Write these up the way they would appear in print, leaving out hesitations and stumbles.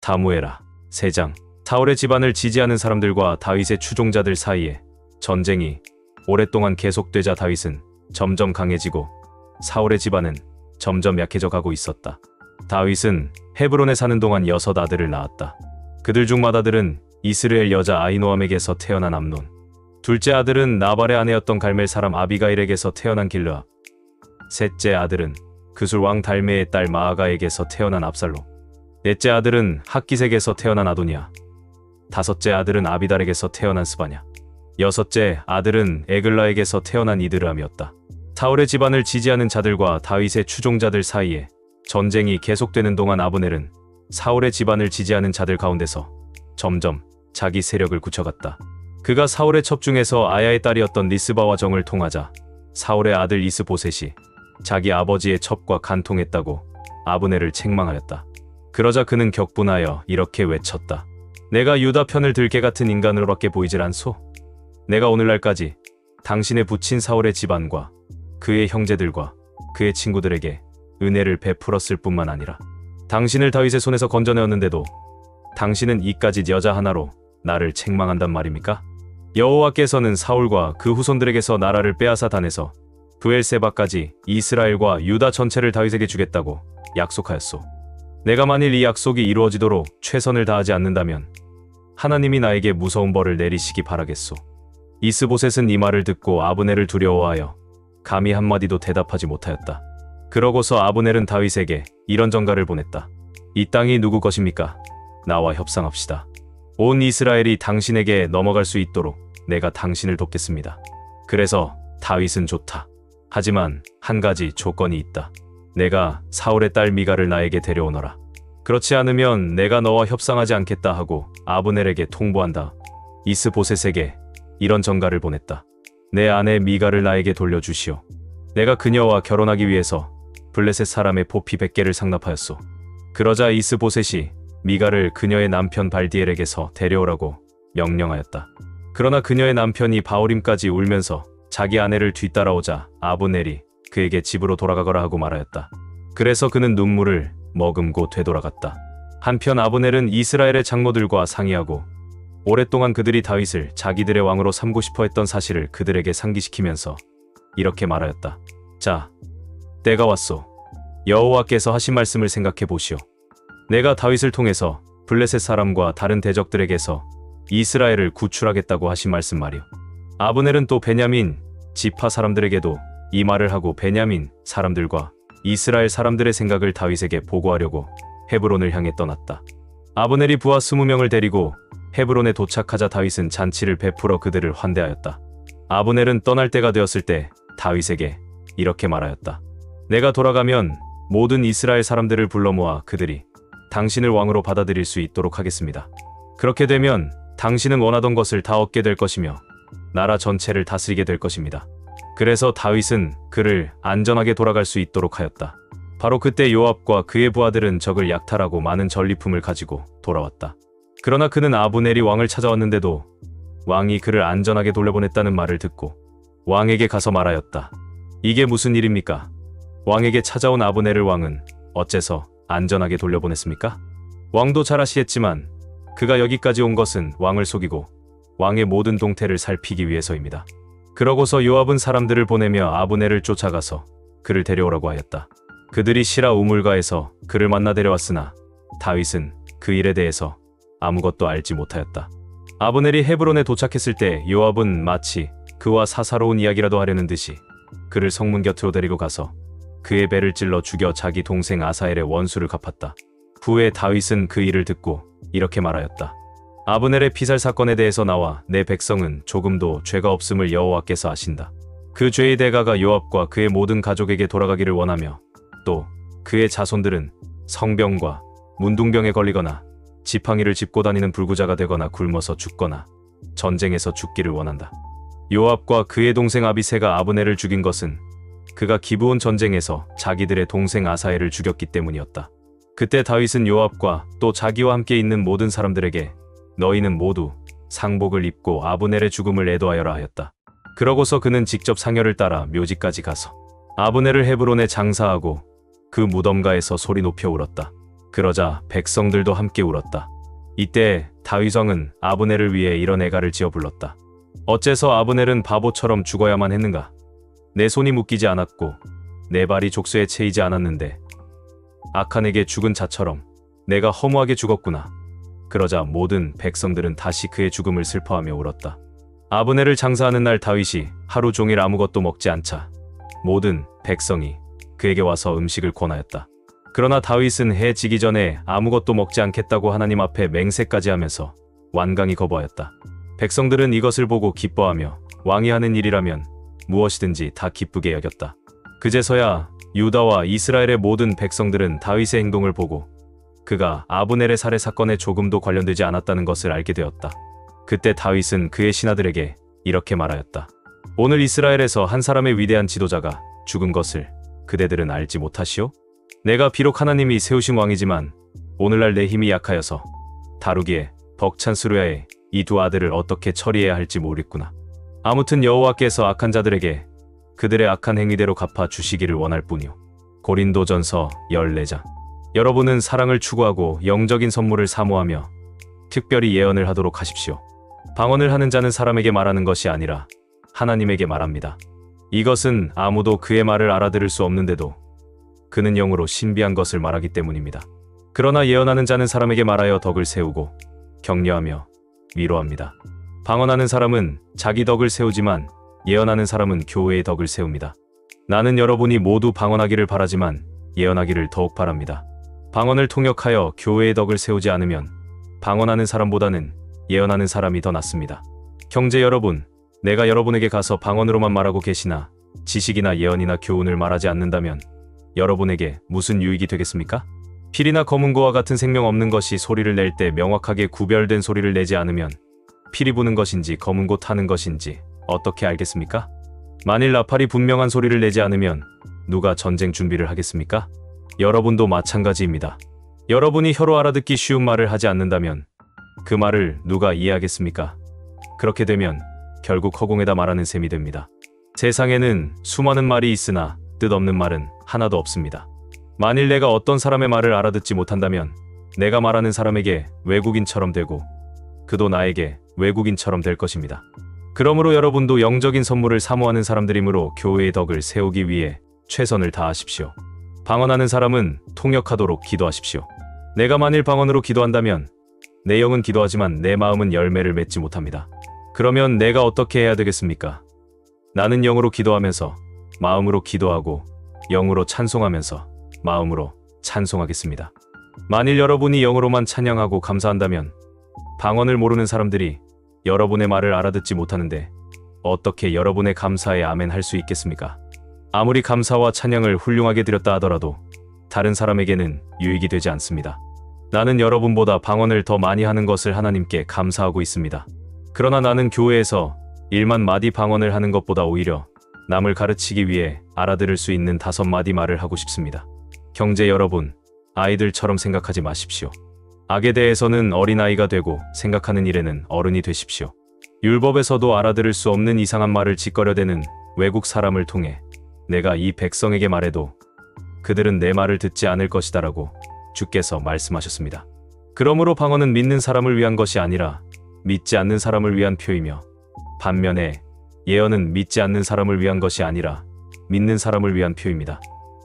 사무엘하 3장. 사울의 집안을 지지하는 사람들과 다윗의 추종자들 사이에 전쟁이 오랫동안 계속되자 다윗은 점점 강해지고 사울의 집안은 점점 약해져 가고 있었다. 다윗은 헤브론에 사는 동안 6 아들을 낳았다. 그들 중 맏아들은 이스라엘 여자 아히노암에게서 태어난 암논, 둘째 아들은 나발의 아내였던 갈멜 사람 아비가일에게서 태어난 길르압, 셋째 아들은 그술 왕 달메의 딸 마아가에게서 태어난 압살롬, 넷째 아들은 학기색에서 태어난 아도니아, 다섯째 아들은 아비달에게서 태어난 스바냐, 여섯째 아들은 에글라에게서 태어난 이드르암이었다. 사울의 집안을 지지하는 자들과 다윗의 추종자들 사이에 전쟁이 계속되는 동안 아브넬은 사울의 집안을 지지하는 자들 가운데서 점점 자기 세력을 굳혀갔다. 그가 사울의 첩 중에서 아야의 딸이었던 리스바와 정을 통하자 사울의 아들 이스보셋이 자기 아버지의 첩과 간통했다고 아브넬을 책망하였다. 그러자 그는 격분하여 이렇게 외쳤다. 내가 유다 편을 들 개 같은 인간으로밖에 보이질 않소? 내가 오늘날까지 당신의 부친 사울의 집안과 그의 형제들과 그의 친구들에게 은혜를 베풀었을 뿐만 아니라 당신을 다윗의 손에서 건져내었는데도 당신은 이까짓 여자 하나로 나를 책망한단 말입니까? 여호와께서는 사울과 그 후손들에게서 나라를 빼앗아 다내서 브엘세바까지 이스라엘과 유다 전체를 다윗에게 주겠다고 약속하였소. 내가 만일 이 약속이 이루어지도록 최선을 다하지 않는다면 하나님이 나에게 무서운 벌을 내리시기 바라겠소. 이스보셋은 이 말을 듣고 아브넬을 두려워하여 감히 한마디도 대답하지 못하였다. 그러고서 아브넬은 다윗에게 이런 전가를 보냈다. 이 땅이 누구 것입니까? 나와 협상합시다. 온 이스라엘이 당신에게 넘어갈 수 있도록 내가 당신을 돕겠습니다. 그래서 다윗은 좋다. 하지만 한 가지 조건이 있다. 내가 사울의 딸 미가를 나에게 데려오너라. 그렇지 않으면 내가 너와 협상하지 않겠다 하고 아브넬에게 통보한다. 이스보셋에게 이런 전가를 보냈다. 내 아내 미가를 나에게 돌려주시오. 내가 그녀와 결혼하기 위해서 블레셋 사람의 포피 100개를 상납하였소. 그러자 이스보셋이 미가를 그녀의 남편 발디엘에게서 데려오라고 명령하였다. 그러나 그녀의 남편이 바오림까지 울면서 자기 아내를 뒤따라오자 아브넬이 그에게 집으로 돌아가거라 하고 말하였다. 그래서 그는 눈물을 머금고 되돌아갔다. 한편 아브넬은 이스라엘의 장로들과 상의하고 오랫동안 그들이 다윗을 자기들의 왕으로 삼고 싶어 했던 사실을 그들에게 상기시키면서 이렇게 말하였다. 자, 때가 왔소. 여호와께서 하신 말씀을 생각해 보시오. 내가 다윗을 통해서 블레셋 사람과 다른 대적들에게서 이스라엘을 구출하겠다고 하신 말씀 말이오. 아브넬은 또 베냐민 지파 사람들에게도 이 말을 하고 베냐민 사람들과 이스라엘 사람들의 생각을 다윗에게 보고하려고 헤브론을 향해 떠났다. 아브넬이 부하 20명을 데리고 헤브론에 도착하자 다윗은 잔치를 베풀어 그들을 환대하였다. 아브넬은 떠날 때가 되었을 때 다윗에게 이렇게 말하였다. 내가 돌아가면 모든 이스라엘 사람들을 불러 모아 그들이 당신을 왕으로 받아들일 수 있도록 하겠습니다. 그렇게 되면 당신은 원하던 것을 다 얻게 될 것이며 나라 전체를 다스리게 될 것입니다. 그래서 다윗은 그를 안전하게 돌아갈 수 있도록 하였다. 바로 그때 요압과 그의 부하들은 적을 약탈하고 많은 전리품을 가지고 돌아왔다. 그러나 그는 아브넬이 왕을 찾아왔는데도 왕이 그를 안전하게 돌려보냈다는 말을 듣고 왕에게 가서 말하였다. 이게 무슨 일입니까? 왕에게 찾아온 아브넬을 왕은 어째서 안전하게 돌려보냈습니까? 왕도 잘 아시겠지만 그가 여기까지 온 것은 왕을 속이고 왕의 모든 동태를 살피기 위해서입니다. 그러고서 요압은 사람들을 보내며 아브넬을 쫓아가서 그를 데려오라고 하였다. 그들이 시라 우물가에서 그를 만나 데려왔으나 다윗은 그 일에 대해서 아무것도 알지 못하였다. 아브넬이 헤브론에 도착했을 때 요압은 마치 그와 사사로운 이야기라도 하려는 듯이 그를 성문 곁으로 데리고 가서 그의 배를 찔러 죽여 자기 동생 아사엘의 원수를 갚았다. 후에 다윗은 그 일을 듣고 이렇게 말하였다. 아브넬의 피살 사건에 대해서 나와 내 백성은 조금도 죄가 없음을 여호와께서 아신다. 그 죄의 대가가 요압과 그의 모든 가족에게 돌아가기를 원하며 또 그의 자손들은 성병과 문둥병에 걸리거나 지팡이를 짚고 다니는 불구자가 되거나 굶어서 죽거나 전쟁에서 죽기를 원한다. 요압과 그의 동생 아비새가 아브넬을 죽인 것은 그가 기브온 전쟁에서 자기들의 동생 아사엘을 죽였기 때문이었다. 그때 다윗은 요압과 또 자기와 함께 있는 모든 사람들에게 너희는 모두 상복을 입고 아브넬의 죽음을 애도하여라 하였다. 그러고서 그는 직접 상여를 따라 묘지까지 가서 아브넬을 헤브론에 장사하고 그 무덤가에서 소리 높여 울었다. 그러자 백성들도 함께 울었다. 이때 다윗왕은 아브넬을 위해 이런 애가를 지어 불렀다. 어째서 아브넬은 바보처럼 죽어야만 했는가? 내 손이 묶이지 않았고 내 발이 족쇄에 채이지 않았는데 악한에게 죽은 자처럼 내가 허무하게 죽었구나. 그러자 모든 백성들은 다시 그의 죽음을 슬퍼하며 울었다. 아브넬을 장사하는 날 다윗이 하루 종일 아무것도 먹지 않자 모든 백성이 그에게 와서 음식을 권하였다. 그러나 다윗은 해 지기 전에 아무것도 먹지 않겠다고 하나님 앞에 맹세까지 하면서 완강히 거부하였다. 백성들은 이것을 보고 기뻐하며 왕이 하는 일이라면 무엇이든지 다 기쁘게 여겼다. 그제서야 유다와 이스라엘의 모든 백성들은 다윗의 행동을 보고 그가 아브넬의 살해 사건에 조금도 관련되지 않았다는 것을 알게 되었다. 그때 다윗은 그의 신하들에게 이렇게 말하였다. 오늘 이스라엘에서 한 사람의 위대한 지도자가 죽은 것을 그대들은 알지 못하시오? 내가 비록 하나님이 세우신 왕이지만 오늘날 내 힘이 약하여서 다루기에 벅찬 수르야의 이 두 아들을 어떻게 처리해야 할지 모르겠구나. 아무튼 여호와께서 악한 자들에게 그들의 악한 행위대로 갚아 주시기를 원할 뿐이오. 고린도전서 14장. 여러분은 사랑을 추구하고 영적인 선물을 사모하며 특별히 예언을 하도록 하십시오. 방언을 하는 자는 사람에게 말하는 것이 아니라 하나님에게 말합니다. 이것은 아무도 그의 말을 알아들을 수 없는데도 그는 영으로 신비한 것을 말하기 때문입니다. 그러나 예언하는 자는 사람에게 말하여 덕을 세우고 격려하며 위로합니다. 방언하는 사람은 자기 덕을 세우지만 예언하는 사람은 교회의 덕을 세웁니다. 나는 여러분이 모두 방언하기를 바라지만 예언하기를 더욱 바랍니다. 방언을 통역하여 교회의 덕을 세우지 않으면 방언하는 사람보다는 예언하는 사람이 더 낫습니다. 형제 여러분, 내가 여러분에게 가서 방언으로만 말하고 계시나 지식이나 예언이나 교훈을 말하지 않는다면 여러분에게 무슨 유익이 되겠습니까? 필이나 검은고와 같은 생명 없는 것이 소리를 낼 때 명확하게 구별된 소리를 내지 않으면 필이 부는 것인지 검은고 타는 것인지 어떻게 알겠습니까? 만일 나팔이 분명한 소리를 내지 않으면 누가 전쟁 준비를 하겠습니까? 여러분도 마찬가지입니다. 여러분이 혀로 알아듣기 쉬운 말을 하지 않는다면 그 말을 누가 이해하겠습니까? 그렇게 되면 결국 허공에다 말하는 셈이 됩니다. 세상에는 수많은 말이 있으나 뜻없는 말은 하나도 없습니다. 만일 내가 어떤 사람의 말을 알아듣지 못한다면 내가 말하는 사람에게 외국인처럼 되고 그도 나에게 외국인처럼 될 것입니다. 그러므로 여러분도 영적인 선물을 사모하는 사람들이므로 교회의 덕을 세우기 위해 최선을 다하십시오. 방언하는 사람은 통역하도록 기도하십시오. 내가 만일 방언으로 기도한다면 내 영은 기도하지만 내 마음은 열매를 맺지 못합니다. 그러면 내가 어떻게 해야 되겠습니까? 나는 영으로 기도하면서 마음으로 기도하고 영으로 찬송하면서 마음으로 찬송하겠습니다. 만일 여러분이 영으로만 찬양하고 감사한다면 방언을 모르는 사람들이 여러분의 말을 알아듣지 못하는데 어떻게 여러분의 감사에 아멘 할 수 있겠습니까? 아무리 감사와 찬양을 훌륭하게 드렸다 하더라도 다른 사람에게는 유익이 되지 않습니다. 나는 여러분보다 방언을 더 많이 하는 것을 하나님께 감사하고 있습니다. 그러나 나는 교회에서 1만 마디 방언을 하는 것보다 오히려 남을 가르치기 위해 알아들을 수 있는 5마디 말을 하고 싶습니다. 형제 여러분, 아이들처럼 생각하지 마십시오. 악에 대해서는 어린아이가 되고 생각하는 일에는 어른이 되십시오. 율법에서도 알아들을 수 없는 이상한 말을 짓거려대는 외국 사람을 통해 내가 이 백성에게 말해도 그들은 내 말을 듣지 않을 것이다라고 주께서 말씀하셨습니다. 그러므로 방언은 믿는 사람을 위한 것이 아니라 믿지 않는 사람을 위한 표이며 반면에 예언은 믿지 않는 사람을 위한 것이 아니라 믿는 사람을 위한 표입니다.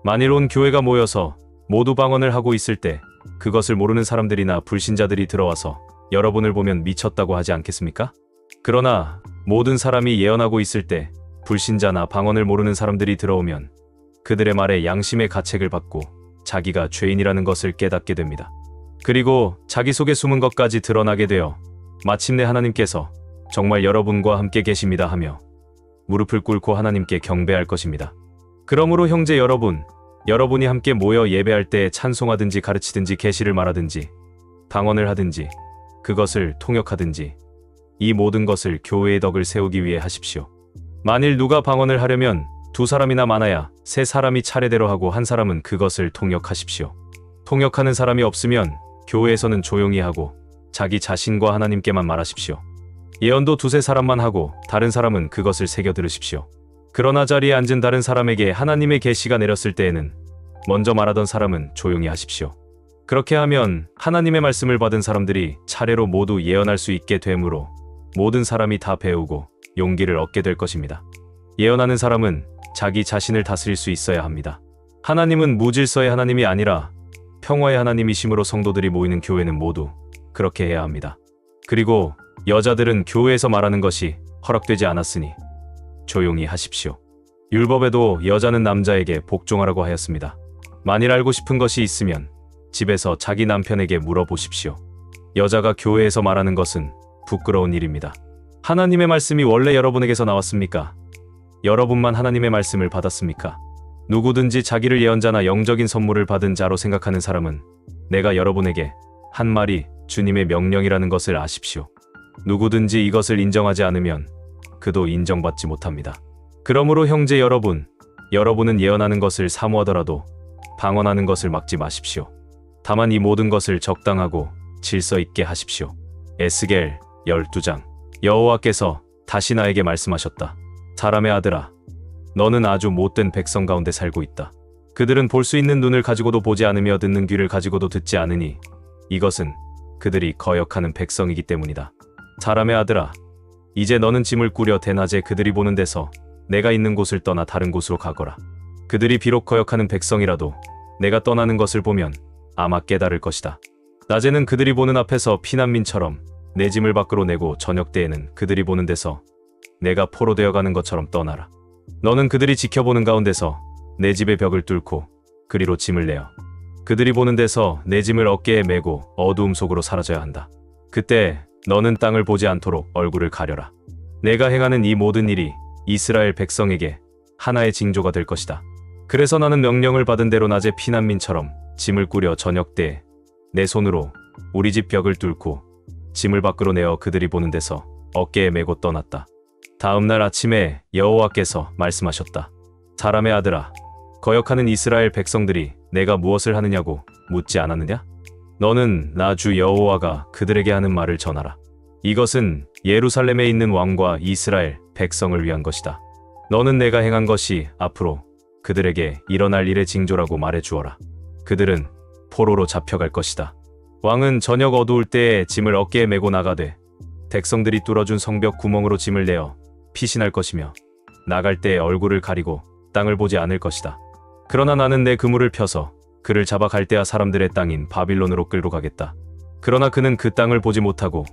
만일 온 교회가 모여서 모두 방언을 하고 있을 때 그것을 모르는 사람들이나 불신자들이 들어와서 여러분을 보면 미쳤다고 하지 않겠습니까? 그러나 모든 사람이 예언하고 있을 때 불신자나 방언을 모르는 사람들이 들어오면 그들의 말에 양심의 가책을 받고 자기가 죄인이라는 것을 깨닫게 됩니다. 그리고 자기 속에 숨은 것까지 드러나게 되어 마침내 하나님께서 정말 여러분과 함께 계십니다 하며 무릎을 꿇고 하나님께 경배할 것입니다. 그러므로 형제 여러분, 여러분이 함께 모여 예배할 때 찬송하든지 가르치든지 계시를 말하든지 방언을 하든지 그것을 통역하든지 이 모든 것을 교회의 덕을 세우기 위해 하십시오. 만일 누가 방언을 하려면 2사람이나 많아야 3사람이 차례대로 하고 한 사람은 그것을 통역하십시오. 통역하는 사람이 없으면 교회에서는 조용히 하고 자기 자신과 하나님께만 말하십시오. 예언도 2-3사람만 하고 다른 사람은 그것을 새겨 들으십시오. 그러나 자리에 앉은 다른 사람에게 하나님의 계시가 내렸을 때에는 먼저 말하던 사람은 조용히 하십시오. 그렇게 하면 하나님의 말씀을 받은 사람들이 차례로 모두 예언할 수 있게 되므로 모든 사람이 다 배우고 용기를 얻게 될 것입니다. 예언하는 사람은 자기 자신을 다스릴 수 있어야 합니다. 하나님은 무질서의 하나님이 아니라 평화의 하나님이심으로 성도들이 모이는 교회는 모두 그렇게 해야 합니다. 그리고 여자들은 교회에서 말하는 것이 허락되지 않았으니 조용히 하십시오. 율법에도 여자는 남자에게 복종하라고 하였습니다. 만일 알고 싶은 것이 있으면 집에서 자기 남편에게 물어보십시오. 여자가 교회에서 말하는 것은 부끄러운 일입니다. 하나님의 말씀이 원래 여러분에게서 나왔습니까? 여러분만 하나님의 말씀을 받았습니까? 누구든지 자기를 예언자나 영적인 선물을 받은 자로 생각하는 사람은 내가 여러분에게 한 말이 주님의 명령이라는 것을 아십시오. 누구든지 이것을 인정하지 않으면 그도 인정받지 못합니다. 그러므로 형제 여러분, 여러분은 예언하는 것을 사모하더라도 방언하는 것을 막지 마십시오. 다만 이 모든 것을 적당하고 질서 있게 하십시오. 에스겔 12장. 여호와께서 다시 나에게 말씀하셨다. 사람의 아들아, 너는 아주 못된 백성 가운데 살고 있다. 그들은 볼 수 있는 눈을 가지고도 보지 않으며 듣는 귀를 가지고도 듣지 않으니 이것은 그들이 거역하는 백성이기 때문이다. 사람의 아들아, 이제 너는 짐을 꾸려 대낮에 그들이 보는 데서 내가 있는 곳을 떠나 다른 곳으로 가거라. 그들이 비록 거역하는 백성이라도 내가 떠나는 것을 보면 아마 깨달을 것이다. 낮에는 그들이 보는 앞에서 피난민처럼 내 짐을 밖으로 내고 저녁 때에는 그들이 보는 데서 내가 포로되어 가는 것처럼 떠나라. 너는 그들이 지켜보는 가운데서 내 집의 벽을 뚫고 그리로 짐을 내어 그들이 보는 데서 내 짐을 어깨에 메고 어두움 속으로 사라져야 한다. 그때 너는 땅을 보지 않도록 얼굴을 가려라. 내가 행하는 이 모든 일이 이스라엘 백성에게 하나의 징조가 될 것이다. 그래서 나는 명령을 받은 대로 낮에 피난민처럼 짐을 꾸려 저녁 때 내 손으로 우리 집 벽을 뚫고 짐을 밖으로 내어 그들이 보는 데서 어깨에 메고 떠났다. 다음 날 아침에 여호와께서 말씀하셨다. 사람의 아들아, 거역하는 이스라엘 백성들이 내가 무엇을 하느냐고 묻지 않았느냐? 너는 나 주 여호와가 그들에게 하는 말을 전하라. 이것은 예루살렘에 있는 왕과 이스라엘 백성을 위한 것이다. 너는 내가 행한 것이 앞으로 그들에게 일어날 일의 징조라고 말해 주어라. 그들은 포로로 잡혀갈 것이다. 왕은 저녁 어두울 때에 짐을 어깨에 메고 나가되 백성들이 뚫어준 성벽 구멍으로 짐을 내어 피신할 것이며 나갈 때에 얼굴을 가리고 땅을 보지 않을 것이다. 그러나 나는 내 그물을 펴서 그를 잡아 갈대아 사람들의 땅인 바빌론으로 끌고 가겠다. 그러나 그는 그 땅을 보지 못하고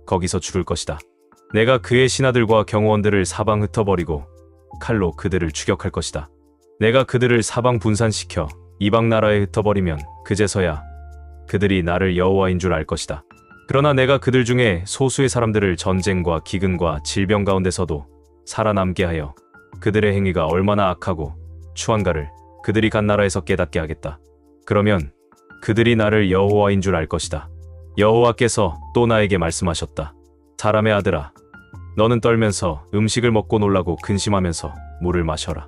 거기서 죽을 것이다. 내가 그의 신하들과 경호원들을 사방 흩어버리고 칼로 그들을 추격할 것이다. 내가 그들을 사방 분산시켜 이방 나라에 흩어버리면 그제서야 그들이 나를 여호와인 줄 알 것이다. 그러나 내가 그들 중에 소수의 사람들을 전쟁과 기근과 질병 가운데서도 살아남게 하여 그들의 행위가 얼마나 악하고 추한가를 그들이 간 나라에서 깨닫게 하겠다. 그러면 그들이 나를 여호와인 줄 알 것이다. 여호와께서 또 나에게 말씀하셨다. 사람의 아들아, 너는 떨면서 음식을 먹고 놀라고 근심하면서 물을 마셔라.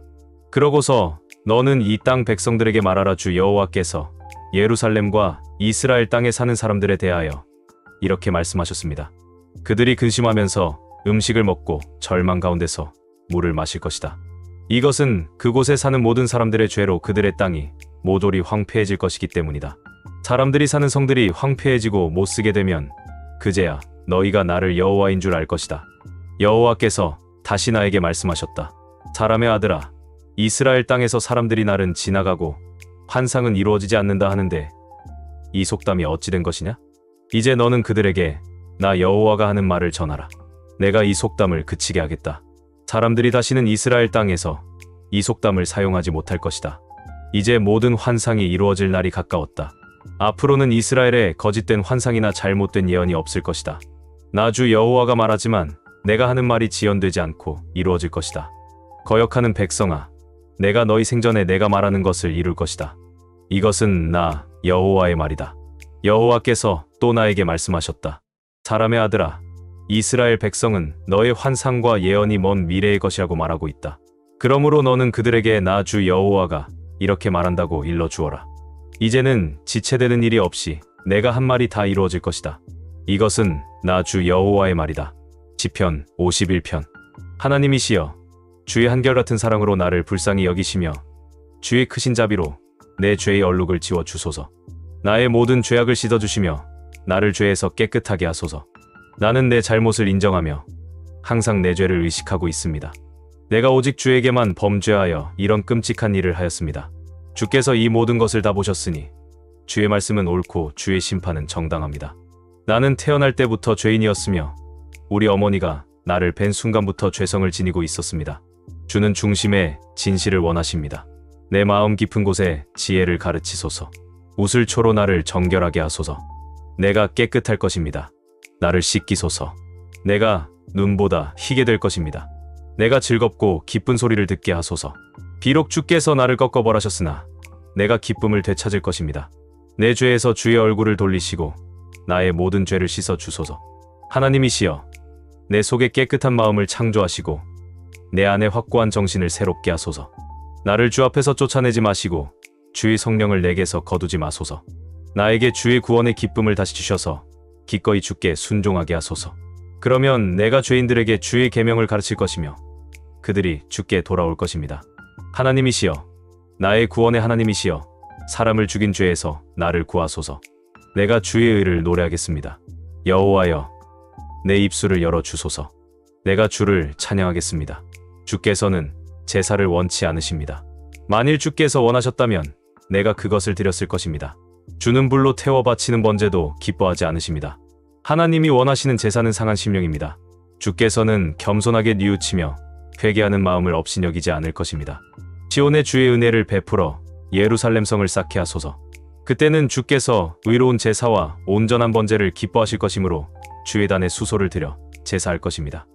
그러고서 너는 이 땅 백성들에게 말하라. 주 여호와께서 예루살렘과 이스라엘 땅에 사는 사람들에 대하여 이렇게 말씀하셨습니다. 그들이 근심하면서 음식을 먹고 절망 가운데서 물을 마실 것이다. 이것은 그곳에 사는 모든 사람들의 죄로 그들의 땅이 모조리 황폐해질 것이기 때문이다. 사람들이 사는 성들이 황폐해지고 못쓰게 되면 그제야 너희가 나를 여호와인 줄 알 것이다. 여호와께서 다시 나에게 말씀하셨다. 사람의 아들아, 이스라엘 땅에서 사람들이 날은 지나가고 환상은 이루어지지 않는다 하는데 이 속담이 어찌 된 것이냐? 이제 너는 그들에게 나 여호와가 하는 말을 전하라. 내가 이 속담을 그치게 하겠다. 사람들이 다시는 이스라엘 땅에서 이 속담을 사용하지 못할 것이다. 이제 모든 환상이 이루어질 날이 가까웠다. 앞으로는 이스라엘에 거짓된 환상이나 잘못된 예언이 없을 것이다. 나 주 여호와가 말하지만 내가 하는 말이 지연되지 않고 이루어질 것이다. 거역하는 백성아, 내가 너희 생전에 내가 말하는 것을 이룰 것이다. 이것은 나 여호와의 말이다. 여호와께서 또 나에게 말씀하셨다. 사람의 아들아, 이스라엘 백성은 너의 환상과 예언이 먼 미래의 것이라고 말하고 있다. 그러므로 너는 그들에게 나 주 여호와가 이렇게 말한다고 일러주어라. 이제는 지체되는 일이 없이 내가 한 말이 다 이루어질 것이다. 이것은 나 주 여호와의 말이다. 시편 51편. 하나님이시여, 주의 한결같은 사랑으로 나를 불쌍히 여기시며 주의 크신 자비로 내 죄의 얼룩을 지워 주소서. 나의 모든 죄악을 씻어주시며 나를 죄에서 깨끗하게 하소서. 나는 내 잘못을 인정하며 항상 내 죄를 의식하고 있습니다. 내가 오직 주에게만 범죄하여 이런 끔찍한 일을 하였습니다. 주께서 이 모든 것을 다 보셨으니 주의 말씀은 옳고 주의 심판은 정당합니다. 나는 태어날 때부터 죄인이었으며 우리 어머니가 나를 뵌 순간부터 죄성을 지니고 있었습니다. 주는 중심에 진실을 원하십니다. 내 마음 깊은 곳에 지혜를 가르치소서. 우슬초로 나를 정결하게 하소서. 내가 깨끗할 것입니다. 나를 씻기소서. 내가 눈보다 희게 될 것입니다. 내가 즐겁고 기쁜 소리를 듣게 하소서. 비록 주께서 나를 꺾어 벌하셨으나 내가 기쁨을 되찾을 것입니다. 내 죄에서 주의 얼굴을 돌리시고 나의 모든 죄를 씻어 주소서. 하나님이시여, 내 속에 깨끗한 마음을 창조하시고 내 안에 확고한 정신을 새롭게 하소서. 나를 주 앞에서 쫓아내지 마시고 주의 성령을 내게서 거두지 마소서. 나에게 주의 구원의 기쁨을 다시 주셔서 기꺼이 주께 순종하게 하소서. 그러면 내가 죄인들에게 주의 계명을 가르칠 것이며 그들이 주께 돌아올 것입니다. 하나님이시여, 나의 구원의 하나님이시여, 사람을 죽인 죄에서 나를 구하소서. 내가 주의 의를 노래하겠습니다. 여호와여, 내 입술을 열어 주소서. 내가 주를 찬양하겠습니다. 주께서는 제사를 원치 않으십니다. 만일 주께서 원하셨다면 내가 그것을 드렸을 것입니다. 주는 불로 태워 바치는 번제도 기뻐하지 않으십니다. 하나님이 원하시는 제사는 상한 심령입니다. 주께서는 겸손하게 뉘우치며 회개하는 마음을 업신여기지 않을 것입니다. 시온의 주의 은혜를 베풀어 예루살렘 성을 쌓게 하소서. 그때는 주께서 의로운 제사와 온전한 번제를 기뻐하실 것이므로 주의 단에 수소를 드려 제사할 것입니다.